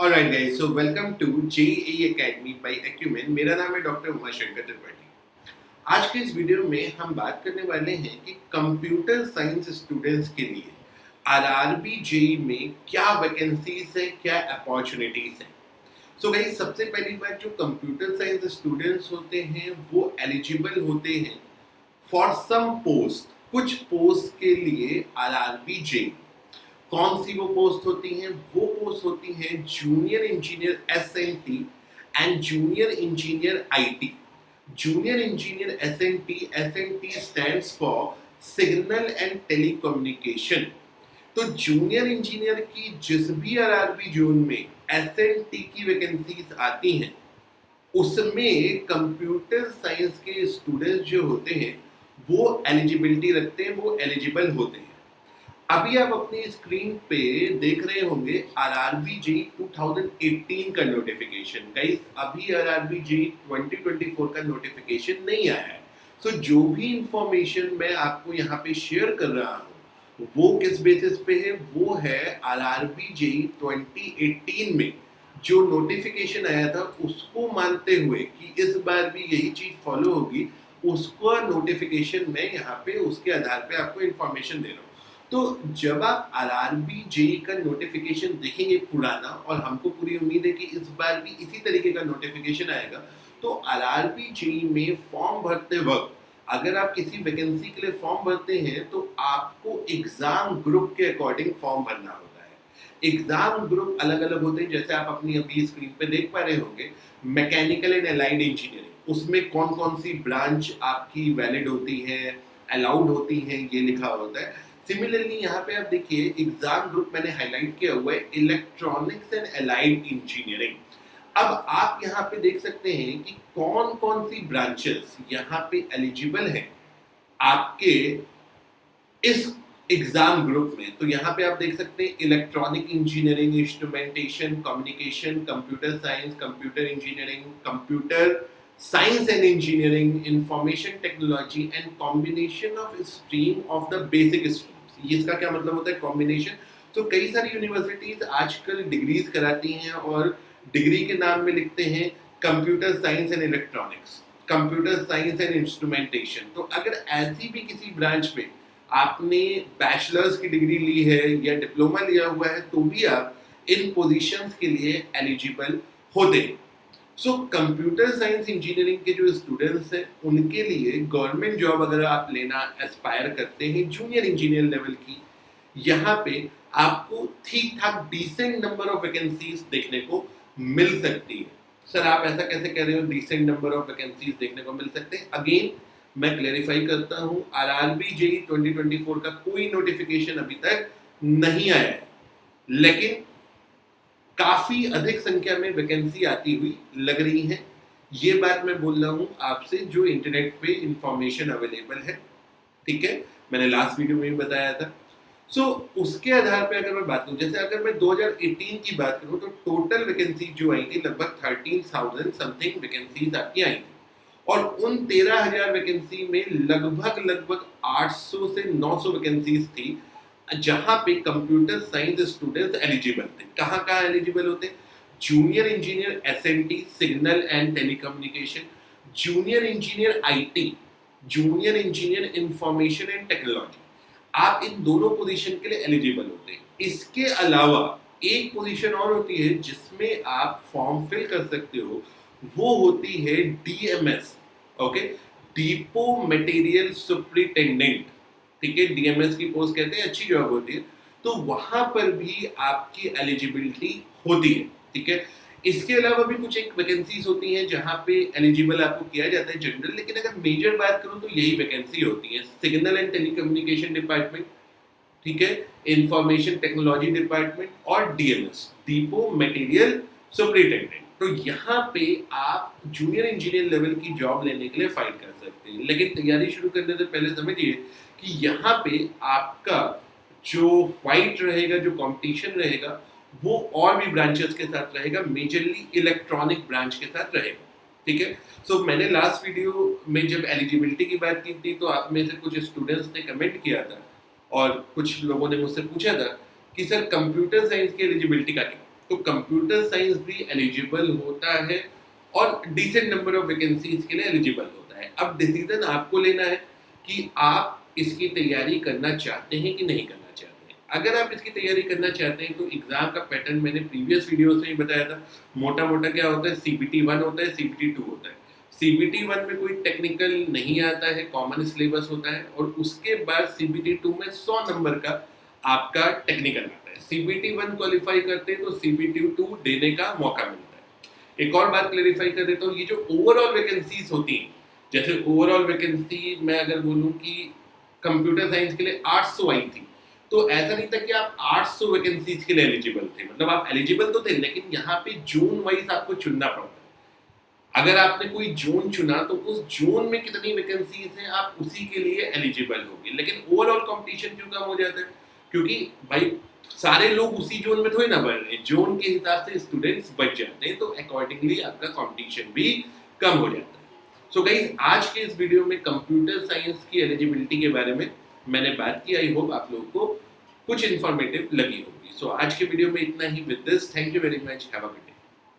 Alright guys, so welcome to JEE academy by Acumen. मेरा नाम है डॉक्टर उमाशंकर त्रिपाठी। आज के इस वीडियो में हम बात करने वाले हैं कि कंप्यूटर साइंस स्टूडेंट्स के लिए आरआरबी जेईई में क्या वैकेंसीज है, क्या अपॉर्चुनिटीज है। सो गाइस, सबसे पहली बात, जो कंप्यूटर साइंस स्टूडेंट्स होते हैं वो एलिजिबल होते हैं फॉर सम पोस्ट, कुछ पोस्ट के लिए आरआरबी जेईई। कौन सी वो पोस्ट होती हैं? वो पोस्ट होती हैं junior engineer SNT and junior engineer IT. Junior engineer SNT stands for signal and telecommunication. तो जूनियर इंजीनियर की जिस भी आरआरबी जोन में एसएनटी की वैकेंसीज आती हैं उसमें कंप्यूटर साइंस के स्टूडेंट्स जो होते हैं वो एलिजिबिलिटी रखते हैं, वो एलिजिबल होते हैं। अभी आप अपनी स्क्रीन पे देख रहे होंगे आरआरबी जेईई 2018 का नोटिफिकेशन। गाइस, अभी आरआरबी जेईई 2024 का नोटिफिकेशन नहीं आया है। सो जो भी इंफॉर्मेशन मैं आपको यहाँ पे शेयर कर रहा हूँ वो किस बेसिस पे है? वो है आरआरबी जेईई 2018 में जो नोटिफिकेशन आया था उसको मानते हुए कि इस बार भी यही चीज फॉलो होगी, उसका नोटिफिकेशन मैं यहाँ पे उसके आधार पे आपको इंफॉर्मेशन दे रहा हूँ। तो जब आप आरआरबी जेईई का नोटिफिकेशन देखेंगे पुराना, और हमको पूरी उम्मीद है कि इस बार भी इसी तरीके का नोटिफिकेशन आएगा, तो आरआरबी जेईई में फॉर्म भरते वक्त अगर आप किसी वैकेंसी के लिए फॉर्म भरते हैं तो आपको एग्जाम ग्रुप के अकॉर्डिंग फॉर्म भरना होता है। एग्जाम ग्रुप अलग अलग होते हैं, जैसे आप अपनी अभी स्क्रीन पे देख पा रहे होंगे मैकेनिकल एंड अलाइड इंजीनियरिंग, उसमें कौन कौन सी ब्रांच आपकी वैलिड होती है, अलाउड होती है, ये लिखा होता है। सिमिलरली यहाँ पे आप देखिए एग्जाम ग्रुप मैंने हाईलाइट किया हुआ है इलेक्ट्रॉनिक्स एंड अलाइड इंजीनियरिंग। अब आप यहाँ पे देख सकते हैं कि कौन कौन सी ब्रांचेस यहाँ पे एलिजिबल हैं आपके इस एग्जाम ग्रुप में। तो यहाँ पे आप देख सकते हैं electronic engineering, instrumentation, communication, computer science, computer engineering, computer science and engineering, information technology and combination of stream of the basic streams. इसका क्या मतलब होता है कॉम्बिनेशन? तो कई सारी यूनिवर्सिटीज आजकल डिग्रीज कराती हैं और डिग्री के नाम में लिखते हैं computer science and electronics, computer science and instrumentation. तो अगर ऐसी भी किसी ब्रांच में आपने बैचलर्स की डिग्री ली है या डिप्लोमा लिया हुआ है तो भी आप इन पोजीशंस के लिए एलिजिबल होते हैं। सो कंप्यूटर साइंस इंजीनियरिंग के जो स्टूडेंट्स हैं उनके लिए गवर्नमेंट जॉब अगर आप लेना एस्पायर करते हैं जूनियर इंजीनियर लेवल की, यहाँ पे आपको ठीक ठाक डिसेंट नंबर ऑफ वैकेंसीज देखने को मिल सकती है। सर आप ऐसा कैसे कह रहे हो डिसेंट नंबर ऑफ वैकेंसीज देखने को मिल सकते हैं? अगेन मैं क्लेरिफाई करता हूँ, आरआरबी जेईई 2024 का कोई नोटिफिकेशन अभी तक नहीं आया है, लेकिन काफी अधिक संख्या में वैकेंसी आती हुई लग रही है। ये बात मैं बोल रहा हूँ आपसे जो इंटरनेट पे इंफॉर्मेशन अवेलेबल है, ठीक है, मैंने लास्ट वीडियो में भी बताया था। सो उसके आधार पे अगर मैं बात करूँ, जैसे अगर मैं 2018 की बात करूँ तो टोटल वैकेंसी जो आई थी लगभग 13,000 समथिंग वैकेंसीज आपकी आई थी, और उन 13,000 वैकेंसी में लगभग 800 से 900 वैकेंसीज थी जहां पे कंप्यूटर साइंस स्टूडेंट्स एलिजिबल थे। कहाँ एलिजिबल होते? Junior engineer SNT, signal and telecommunication, junior engineer IT, junior engineer information and technology. आप इन दोनों पोजीशन के लिए एलिजिबल होते हैं। इसके अलावा एक पोजीशन और होती है जिसमें आप फॉर्म फिल कर सकते हो, वो होती है DMs, okay, depot material superintendent, ठीक है, डीएमएस की पोस्ट कहते हैं, अच्छी जॉब होती है, तो वहां पर भी आपकी एलिजिबिलिटी होती है, ठीक है। इसके अलावा भी कुछ एक वैकेंसीज होती हैं जहां पे एलिजिबल आपको किया जाता है जनरल, लेकिन अगर मेजर बात करूं तो यही वैकेंसी होती है, सिग्नल एंड टेलीकम्युनिकेशन डिपार्टमेंट, ठीक है, इंफॉर्मेशन टेक्नोलॉजी डिपार्टमेंट और डीएमएस, डिपो मटेरियल सुपरिटेंडेंट। तो यहाँ पे आप जूनियर इंजीनियर लेवल की जॉब लेने के लिए फाइट कर सकते हैं, लेकिन तैयारी शुरू करने से पहले समझिए कि यहाँ पे आपका जो फाइट रहेगा, जो कंपटीशन रहेगा, वो और भी ब्रांचेस के साथ रहेगा, मेजरली इलेक्ट्रॉनिक ब्रांच के साथ रहेगा, ठीक है। सो मैंने लास्ट वीडियो में जब एलिजिबिलिटी की बात की थी तो आप में से कुछ स्टूडेंट्स ने कमेंट किया था और कुछ लोगों ने मुझसे पूछा था कि सर कंप्यूटर साइंस की एलिजिबिलिटी का क्या, तो कंप्यूटर साइंस भी एलिजिबल होता है और डिसेंट नंबर ऑफ वैकेंसीज के लिए एलिजिबल होता है। अब डिसीजन आपको लेना है कि आप इसकी तैयारी करना चाहते हैं कि नहीं करना चाहते हैं। अगर आप इसकी तैयारी करना चाहते हैं तो एग्जाम का पैटर्न मैंने प्रीवियस वीडियो से ही बताया था। मोटा मोटा क्या होता है, सीबीटी 1 होता है, सीबीटी 2 होता है। सीबीटी 1 में कोई टेक्निकल नहीं आता है, कॉमन सिलेबस होता है, और उसके बाद सीबीटी 2 में 100 नंबर का आपका टेक्निकल आता है। सीबीटी 1 क्वालिफाई करते हैं तो सीबीटी 2 देने का मौका मिलता है। एक और बात क्लेरिफाई कर देता हूँ, ये जो ओवरऑल वैकेंसीज होती हैं, जैसे ओवरऑल वैकेंसी मैं अगर बोलूँ कि कंप्यूटर साइंस के लिए 800 आई थी, तो ऐसा नहीं था कि आप 800 वैकेंसीज के लिए एलिजिबल थे। मतलब आप एलिजिबल तो थे, लेकिन यहाँ पे जोन वाइज आपको चुनना पड़ता है। अगर आपने कोई जोन चुना तो उस जोन में कितनी वैकेंसीज हैं आप उसी के लिए एलिजिबल होंगे। लेकिन ओवरऑल कंपटीशन क्यों कम हो जाता है? क्योंकि भाई सारे लोग उसी जोन में थोड़ी ना बढ़ रहे हैं, जोन के हिसाब से स्टूडेंट्स बच जाते हैं, तो अकॉर्डिंगली आपका कंपटीशन भी कम हो जाता है। सो गाइस, आज के इस वीडियो में कंप्यूटर साइंस की एलिजिबिलिटी के बारे में मैंने बात की। आई होप आप लोगों को कुछ इन्फॉर्मेटिव लगी होगी। सो आज के वीडियो में इतना ही। With this, thank you very much, have a good day.